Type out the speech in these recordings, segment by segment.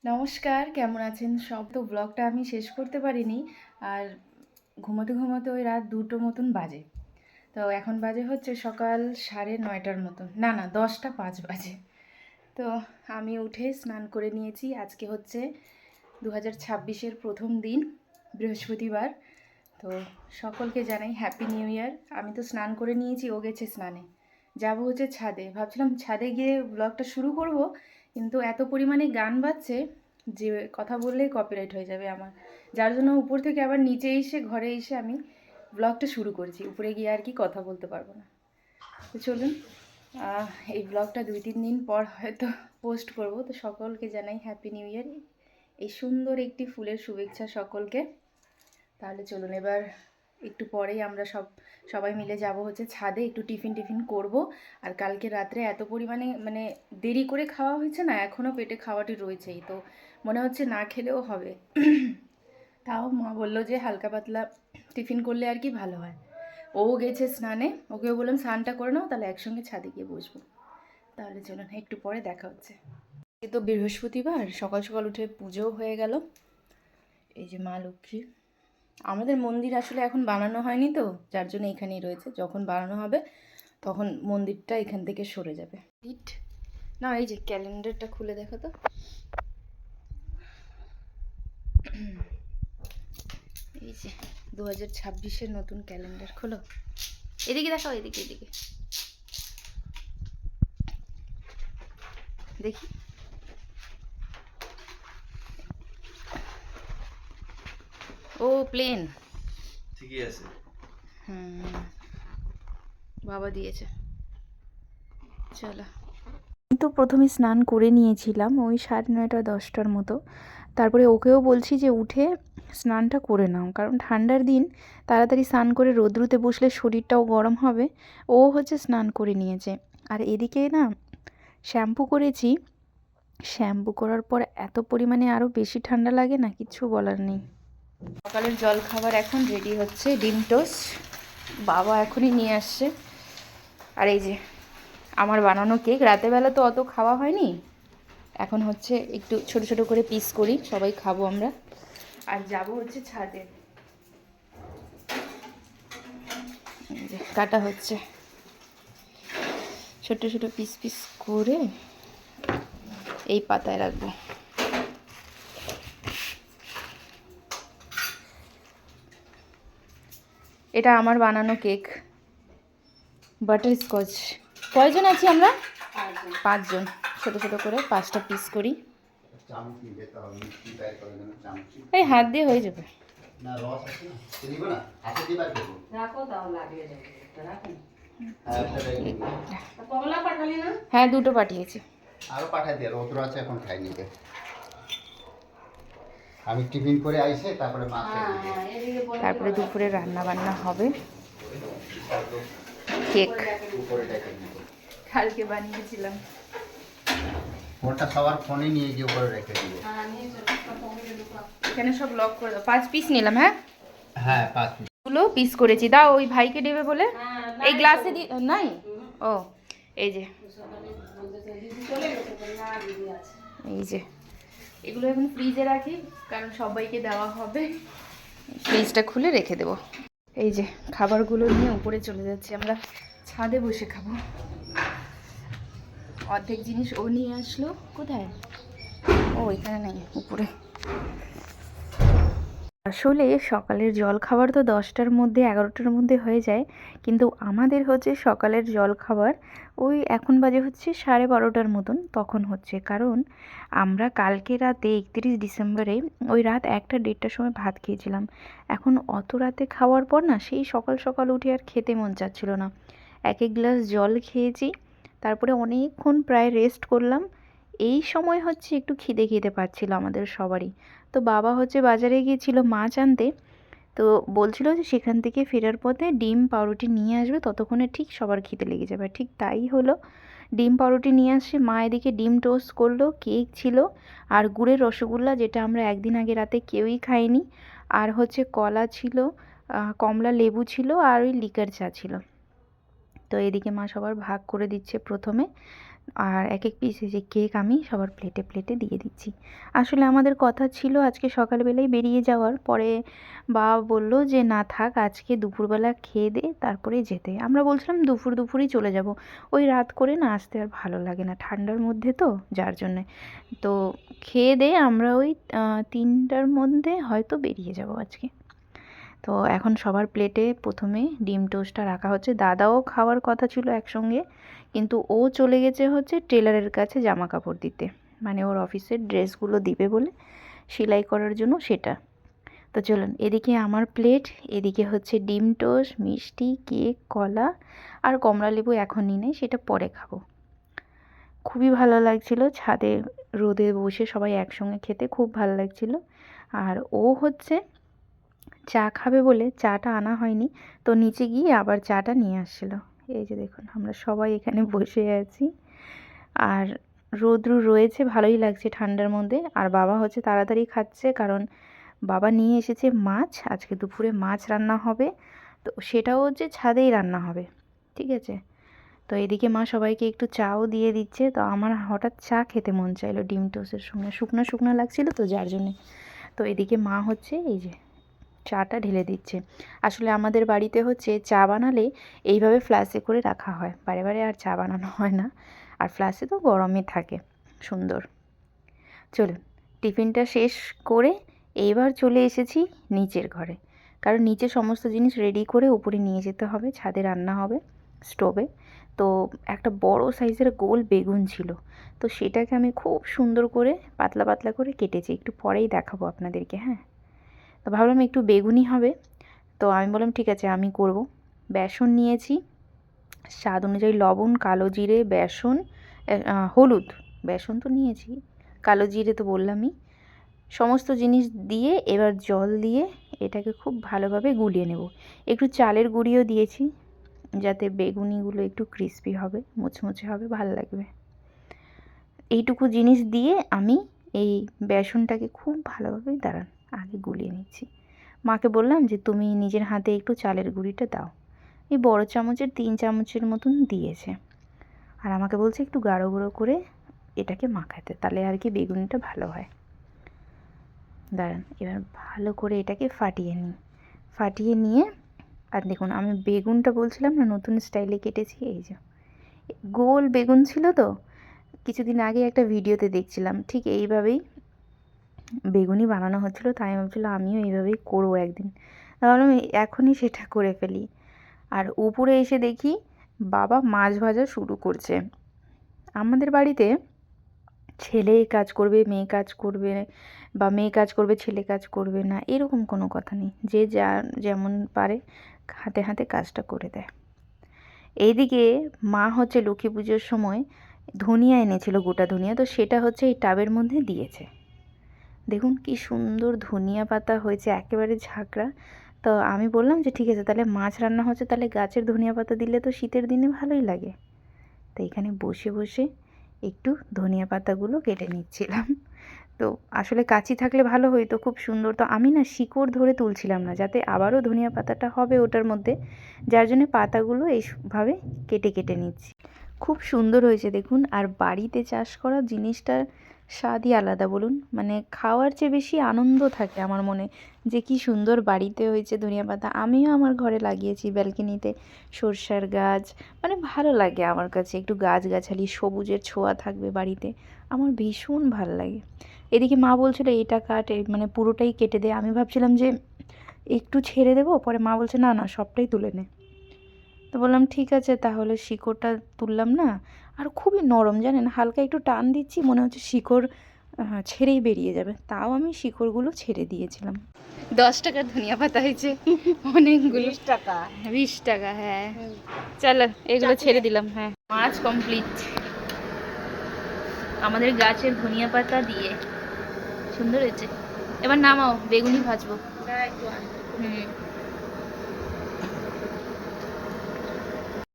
নমস্কার, কেমন আছেন সব? তো ব্লগটা আমি শেষ করতে পারিনি। আর ঘুমোতে ঘুমোতে ওই রাত 2টো মতন বাজে। তো এখন বাজে হচ্ছে সকাল 9:30টার মতন, না 10টা 5 বাজে। তো আমি উঠে স্নান করে নিয়েছি। আজকে হচ্ছে 2026-এর প্রথম দিন, বৃহস্পতিবার। তো সকলকে জানাই হ্যাপি নিউ ইয়ার। আমি তো স্নান করে নিয়েছি, ও গেছে স্নানে। যাবো হচ্ছে ছাদে, ভাবছিলাম ছাদে গিয়ে ব্লগটা শুরু করব, কিন্তু এত পরিমাণে গান বাজছে যে কথা বললেই কপিরাইট হয়ে যাবে আমার, যার জন্য উপর থেকে আবার নিচে এসে ঘরে এসে আমি ব্লগটা শুরু করেছি। উপরে গিয়ে আর কি কথা বলতে পারবো না। তো চলুন, এই ব্লগটা 2-3 দিন পর হয়তো পোস্ট করব। তো সকলকে জানাই হ্যাপি নিউ ইয়ার, এই সুন্দর একটি ফুলের শুভেচ্ছা সকলকে। তাহলে চলুন, এবার একটু পরেই আমরা সবাই মিলে যাব হচ্ছে ছাদে, একটু টিফিন করব। আর কালকে রাত্রে এত পরিমাণে মানে দেরি করে খাওয়া হয়েছে না, এখনও পেটে খাওয়াটি রয়েছেই, তো মনে হচ্ছে না খেলেও হবে। তাও মা বললো যে হালকা পাতলা টিফিন করলে আর কি ভালো হয়। ও গেছে স্নানে, ওকেও বললাম স্নানটা করে নাও, তাহলে একসঙ্গে ছাদে গিয়ে বসবো। তাহলে চলুন, একটু পরে দেখা হচ্ছে। এই তো বৃহস্পতিবার, সকাল সকাল উঠে পুজোও হয়ে গেল। এই যে মা লক্ষ্মী। আমাদের মন্দির আসলে এখন বানানো হয়নি, তো যার জন্য এখানেই রয়েছে। যখন বানানো হবে তখন মন্দিরটা এখান থেকে সরে যাবে। ইট না, এই যে ক্যালেন্ডারটা খুলে দেখো তো। এই যে 2026-এর নতুন ক্যালেন্ডার খোলো। এদিকে দেখাও, এদিকে এদিকে দেখি। ও প্লেন, ঠিকই আছে। হুম, বাবা দিয়েছে। চলো, তো প্রথমে স্নান করে নিয়েছিলাম ওই 9:30-10টার মতো। তারপরে ওকেও বলছি যে উঠে স্নানটা করে নাও, কারণ ঠান্ডার দিন তাড়াতাড়ি স্নান করে রোদ্রুতে বসলে শরীরটাও গরম হবে। ও হচ্ছে স্নান করে নিয়েছে। আর এদিকে না শ্যাম্পু করেছি, শ্যাম্পু করার পর এত পরিমাণে আরও বেশি ঠান্ডা লাগে না, কিচ্ছু বলার নেই। সকালের জল খাবার এখন রেডি হচ্ছে, ডিম টোস্ট বাবা এখনই নিয়ে আসছে। আর এই যে আমার বানানো কেক, রাতেরবেলা তো অত খাওয়া হয়নি, এখন হচ্ছে একটু ছোট ছোট করে পিস করি, সবাই খাবো আমরা। আর যাব হচ্ছে ছাদে, কাটা হচ্ছে ছোট ছোট পিস পিস করে, এই পাতায় রাখবো। এটা আমার বানানো কেক, বাটার স্কচ। কয়জন আছি আমরা? 5জন। ছোট ছোট করে 5টা পিস করি। এই হাত দিয়ে হয়ে যাবে। হ্যাঁ, 2টো পাঠিয়েছি। আরো পাঠাই দিয়ে রোদ্র আছে, এখন খাইনি। আমি টিফিন করে আইসে তারপরে মাছ তারপরে দুপুরে রান্না বান্না হবে। কেক কালকে বানিয়েছিলাম। ফোনটা সবার ফোনে নিয়ে গিয়ে উপরে রেখে দিবে। এখানে সব লক করে দাও। 5 পিস নিলাম। হ্যাঁ হ্যাঁ 5 পিস। গুলো পিস করেছি, দাও ওই ভাইকে দেবে বলে। এই গ্লাসে নাই। ও এই যে, এই যে এগুলো এখন ফ্রিজে রাখি, কারণ সবাইকে দেওয়া হবে। ফ্রিজটা খুলে রেখে দেব। এই যে খাবারগুলো নিয়ে উপরে চলে যাচ্ছি, আমরা ছাদে বসে খাবো। অর্ধেক জিনিস ও নিয়ে আসলো। কোথায়? ও এখানে নেই, উপরে। আসলে সকালের জল খাবার তো 10টার মধ্যে 11টার মধ্যে হয়ে যায়, কিন্তু আমাদের হচ্ছে সকালের জল খাবার ওই এখন বাজে হচ্ছে 12:30টার মতন তখন হচ্ছে, কারণ আমরা কালকে রাতে 31 ডিসেম্বরে ওই রাত 1টা 1:30টার সময় ভাত খেয়েছিলাম। এখন অত রাতে খাওয়ার পর না, সেই সকাল সকাল উঠে আর খেতে মন চাচ্ছিল না। এক গ্লাস জল খেয়েছি, তারপরে অনেকক্ষণ প্রায় রেস্ট করলাম। এই সময় হচ্ছে একটু খিদে খিদে পাচ্ছিল আমাদের সবারই। তো বাবা হচ্ছে বাজারে গিয়েছিল মাছ আনতে, তো বলছিল যে সেখান থেকে ফেরার পথে ডিম পাউরুটি নিয়ে আসবে, ততক্ষণে ঠিক সবার খিদে লেগে যাবে। ঠিক তাই হলো, ডিম পাউরুটি নিয়ে আসছে মা, এদিকে ডিম টোস্ট করলো, কেক ছিল, আর গুড়ের রসগোল্লা, যেটা আমরা একদিন আগে রাতে কেউই খাইনি, আর হচ্ছে কলা ছিল, কমলা লেবু ছিল, আর ওই লিকার চা ছিল। তো এদিকে মা সবার ভাগ করে দিচ্ছে প্রথমে। আর এক এক পিস এই যে কেক আমি সবার প্লেটে প্লেটে দিয়ে দিচ্ছি। আসলে আমাদের কথা ছিল আজকে সকালবেলায় বেরিয়ে যাওয়ার, পরে বাবা বলল যে না থাক, আজকে দুপুরবেলা খেয়ে দে তারপরে যেতে। আমরা বলছিলাম দুপুরই চলে যাব, ওই রাত করে না আসতে আর ভালো লাগে না ঠান্ডার মধ্যে, তো যার জন্যে তো খেয়ে দে আমরা ওই 3টার মধ্যে হয়তো বেরিয়ে যাব আজকে। তো এখন সবার প্লেটে প্রথমে ডিম টোস্টটা রাখা হচ্ছে। দাদাও খাওয়ার কথা ছিল একসঙ্গে, কিন্তু ও চলে গেছে হচ্ছে টেলারের কাছে জামা কাপড় দিতে, মানে ওর অফিসের ড্রেসগুলো দিবে বলে সেলাই করার জন্য সেটা। তো চলুন, এদিকে আমার প্লেট, এদিকে হচ্ছে ডিম টোস্ট, মিষ্টি, কেক, কলা আর কমলা লেবু এখন নিই নাই, সেটা পরে খাবো। খুবই ভালো লাগছিল ছাদে রোদে বসে সবাই একসঙ্গে খেতে, খুব ভালো লাগছিল। আর ও হচ্ছে চা খাবে বলে চাটা আনা হয়নি, তো নিচে গিয়ে আবার চাটা নিয়ে আসছিল। এই যে দেখুন আমরা সবাই এখানে বসে আছি, আর রোদ্রু রয়েছে, ভালোই লাগছে ঠান্ডার মধ্যে। আর বাবা হচ্ছে তাড়াতাড়ি খাচ্ছে, কারণ বাবা নিয়ে এসেছে মাছ, আজকে দুপুরে মাছ রান্না হবে, তো সেটাও হচ্ছে ছাদেই রান্না হবে, ঠিক আছে। তো এদিকে মা সবাইকে একটু চাও দিয়ে দিচ্ছে, তো আমার হঠাৎ চা খেতে মন চাইলো ডিম টোস্টের সঙ্গে, শুকনো শুকনো লাগছিল তো যার জন্যে। তো এদিকে মা হচ্ছে এই যে চাটা ঢেলে দিচ্ছে। আসলে আমাদের বাড়িতে হচ্ছে চা বানালে এইভাবে ফ্লাস্কে করে রাখা হয়, বারে বারে আর চা বানানো হয় না, আর ফ্লাস্কে তো গরমই থাকে সুন্দর। চলুন, টিফিনটা শেষ করে এইবার চলে এসেছি নিচের ঘরে, কারণ নিচে সমস্ত জিনিস রেডি করে উপরে নিয়ে যেতে হবে, ছাদে রান্না হবে স্টোভে। তো একটা বড় সাইজের গোল বেগুন ছিল, তো সেটাকে আমি খুব সুন্দর করে পাতলা পাতলা করে কেটেছি, একটু পরেই দেখাবো আপনাদেরকে। হ্যাঁ, তো ভাবলাম একটু বেগুনি হবে, তো আমি বললাম ঠিক আছে আমি করব। বেসন নিয়েছি, স্বাদ অনুযায়ী লবণ, কালো জিরে, বেসন, হলুদ, বেসন তো নিয়েছি, কালো জিরে তো বললামই, সমস্ত জিনিস দিয়ে এবার জল দিয়ে এটাকে খুব ভালোভাবে গুলিয়ে নেব। একটু চালের গুঁড়িও দিয়েছি, যাতে বেগুনিগুলো একটু ক্রিস্পি হবে, মুচমুচে হবে, ভালো লাগবে। এইটুকু জিনিস দিয়ে আমি এই বেসনটাকে খুব ভালোভাবে দাঁড়ান আগে গুলিয়ে নিচ্ছি। মাকে বললাম যে তুমি নিজের হাতে একটু চালের গুঁড়িটা দাও। এই বড় চামচের 3 চামচের মতন দিয়েছে, আর আমাকে বলছে একটু গাঢ় গুঁড়ো করে এটাকে মাখাতে, তাহলে আর কি বেগুনিটা ভালো হয়। দাঁড়ান, এবার ভালো করে এটাকে ফাটিয়ে নিই। ফাটিয়ে নিয়ে, আর দেখুন আমি বেগুনটা বলছিলাম না নতুন স্টাইলে কেটেছি, এই যে গোল বেগুন ছিল, তো কিছুদিন আগে একটা ভিডিওতে দেখছিলাম ঠিক এইভাবেই বেগুনি বানানো হচ্ছিলো, তাই আমি ভাবছিলাম আমিও এইভাবেই করবো একদিন, ভাবলাম এখনই সেটা করে ফেলি। আর উপরে এসে দেখি বাবা মাছ ভাজা শুরু করছে। আমাদের বাড়িতে ছেলে কাজ করবে, মেয়ে কাজ করবে, বা মেয়ে কাজ করবে ছেলে কাজ করবে না, এরকম কোনো কথা নেই, যে যা যেমন পারে হাতে হাতে কাজটা করে দেয়। এইদিকে মা হচ্ছে লক্ষ্মী পুজোর সময় ধনিয়া এনেছিল, গোটা ধনিয়া, তো সেটা হচ্ছে এই টাবের মধ্যে দিয়েছে। দেখুন কি সুন্দর ধনিয়া পাতা হয়েছে, একেবারে ঝাঁকড়া। তো আমি বললাম যে ঠিক আছে, তাহলে মাছ রান্না হচ্ছে, তাহলে গাছের ধনিয়া পাতা দিলে তো শীতের দিনে ভালোই লাগে। তো এখানে বসে বসে একটু ধনিয়া পাতাগুলো কেটে নিচ্ছিলাম। তো আসলে কাঁচি থাকলে ভালো হতো, খুব সুন্দর। তো আমি না শিকড় ধরে তুলছিলাম না, যাতে আবারও ধনিয়া পাতাটা হবে ওটার মধ্যে, যার জন্য পাতাগুলো এইভাবে কেটে কেটে নিচ্ছি। খুব সুন্দর হয়েছে দেখুন। আর বাড়িতে চাষ করা জিনিসটার স্বাদই আলাদা, বলুন, মানে খাওয়ার চেয়ে বেশি আনন্দ থাকে আমার মনে, যে কি সুন্দর বাড়িতে হয়েছে ধনিয়া পাতা। আমিও আমার ঘরে লাগিয়েছি ব্যালকনিতে সরষার গাছ, মানে ভালো লাগে আমার কাছে, একটু গাছগাছালি সবুজের ছোঁয়া থাকবে বাড়িতে, আমার ভীষণ ভালো লাগে। এদিকে মা বলছিল এটা কাট, মানে পুরোটাই কেটে দে। আমি ভাবছিলাম যে একটু ছেড়ে দেবো, পরে মা বলছে না না সবটাই তুলে নে। তো বললাম ঠিক আছে, তাহলে শিকড়টা তুললাম না। আর খুবই নরম জানেন, হালকা একটু টান দিচ্ছি মনে হচ্ছে শিকড় ছেড়েই বেরিয়ে যাবে, তাও আমি শিকড়গুলো ছেড়ে দিয়েছিলাম। 10 টাকার ধনিয়া পাতা হয়েছে অনেকগুলো। 20 টাকা। 20 টাকা, হ্যাঁ। চলো এগুলো ছেড়ে দিলাম। হ্যাঁ, মাছ কমপ্লিট আমাদের গাছের ধনিয়া পাতা দিয়ে, সুন্দর হয়েছে। এবার নামাও, বেগুনি ভাজবো। হুম,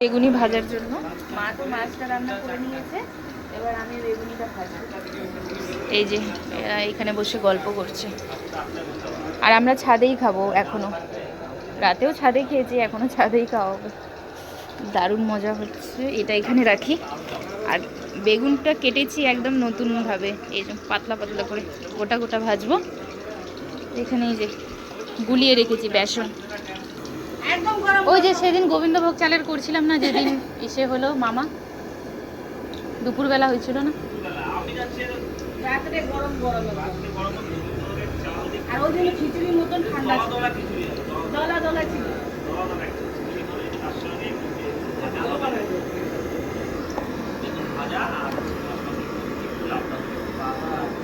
বেগুনি ভাজার জন্য মা তো মাছটা রান্না করে নিয়েছে, এবার আমি বেগুনিটা ভাজবো। এই যে এরা এখানে বসে গল্প করছে, আর আমরা ছাদেই খাবো এখনো, রাতেও ছাদে খেয়েছি, এখনো ছাদেই খাওয়া হবে। দারুণ মজা হচ্ছে। এটা এখানে রাখি, আর বেগুনটা কেটেছি একদম নতুনভাবে, এই যে পাতলা পাতলা করে গোটা গোটা ভাজবো। এখানে এই যে গুলিয়ে রেখেছি বেসন, ওই যে সেদিন গোবিন্দভোগ চালের করছিলাম না, যেদিন এসে হলো মামা, দুপুরবেলা হয়েছিল না, রাত্রে গরম গরম আর ওই জন্য খিচুড়ির মতন ঠান্ডা দলা দলা ছিল।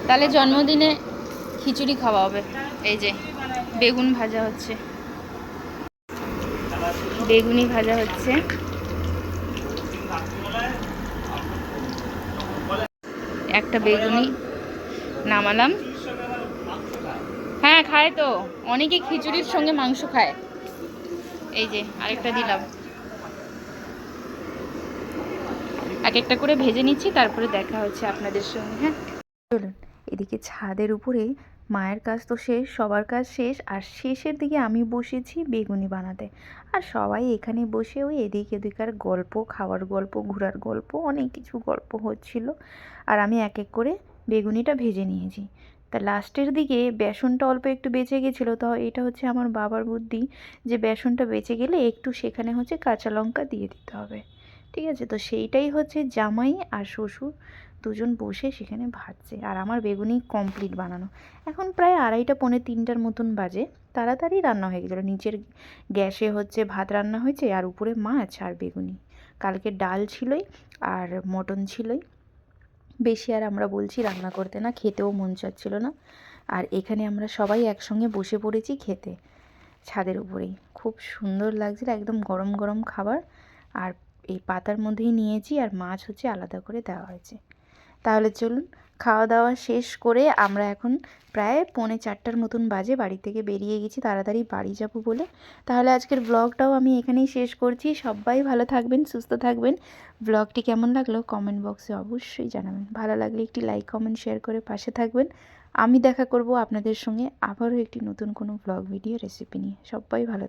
তাহলে জন্মদিনে খিচুড়ি খাওয়া হবে। এই যে বেগুন ভাজা হচ্ছে, বেগুনি ভাজা হচ্ছে, একটা বেগুনি নামালাম। হ্যাঁ খায় তো, অনেকে খিচুড়ির সঙ্গে মাংস খায়। এই যে আরেকটা দিলাম, এক একটা করে ভেজে নিচ্ছি, তারপরে দেখা হচ্ছে আপনাদের সঙ্গে। হ্যাঁ চলুন, এদিকে ছাদের উপরে মায়ের কাজ তো শেষ, সবার কাজ শেষ, আর শেষের দিকে আমি বসেছি বেগুনি বানাতে। আর সবাই এখানে বসে ওই এদিক এদিকার গল্প, খাওয়ার গল্প, ঘোরার গল্প, অনেক কিছু গল্প হচ্ছিল। আর আমি এক এক করে বেগুনিটা ভেজে নিয়েছি। তা লাস্টের দিকে বেসনটা অল্প একটু বেঁচে গেছিলো, তো এটা হচ্ছে আমার বাবার বুদ্ধি যে বেসনটা বেঁচে গেলে একটু সেখানে হচ্ছে কাঁচা লঙ্কা দিয়ে দিতে হবে। ঠিক আছে, তো সেইটাই হচ্ছে জামাই আর শ্বশুর দুজন বসে সেখানে ভাজছে, আর আমার বেগুনি কমপ্লিট বানানো। এখন প্রায় 2:30 পৌনে 3টার মতন বাজে। তাড়াতাড়ি রান্না হয়ে গেছিলো, নিচের গ্যাসে হচ্ছে ভাত রান্না হয়েছে, আর উপরে মাছ আর বেগুনি। কালকে ডাল ছিলই আর মটন ছিলই, বেশি আর আমরা বলছি রান্না করতে না, খেতেও মন চাচ্ছিল না। আর এখানে আমরা সবাই একসঙ্গে বসে পড়েছি খেতে, ছাদের উপরেই। খুব সুন্দর লাগছিল, একদম গরম গরম খাবার। আর এই পাতার মধ্যেই নিয়েছি, আর মাছ হচ্ছে আলাদা করে দেওয়া হয়েছে। তাহলে চলুন, খাওয়া দাওয়া শেষ করে আমরা এখন প্রায় পৌনে 4টার মতন বাজে বাড়ি থেকে বেরিয়ে গেছি, তাড়াতাড়ি বাড়ি যাব বলে। তাহলে আজকের ব্লগটাও আমি এখানেই শেষ করছি। সবাই ভালো থাকবেন, সুস্থ থাকবেন। ব্লগটি কেমন লাগলো কমেন্ট বক্সে অবশ্যই জানাবেন। ভালো লাগলে একটি লাইক কমেন্ট শেয়ার করে পাশে থাকবেন। আমি দেখা করব আপনাদের সঙ্গে আবারও একটি নতুন কোনো ব্লগ ভিডিও রেসিপি নিয়ে। সবাই ভালো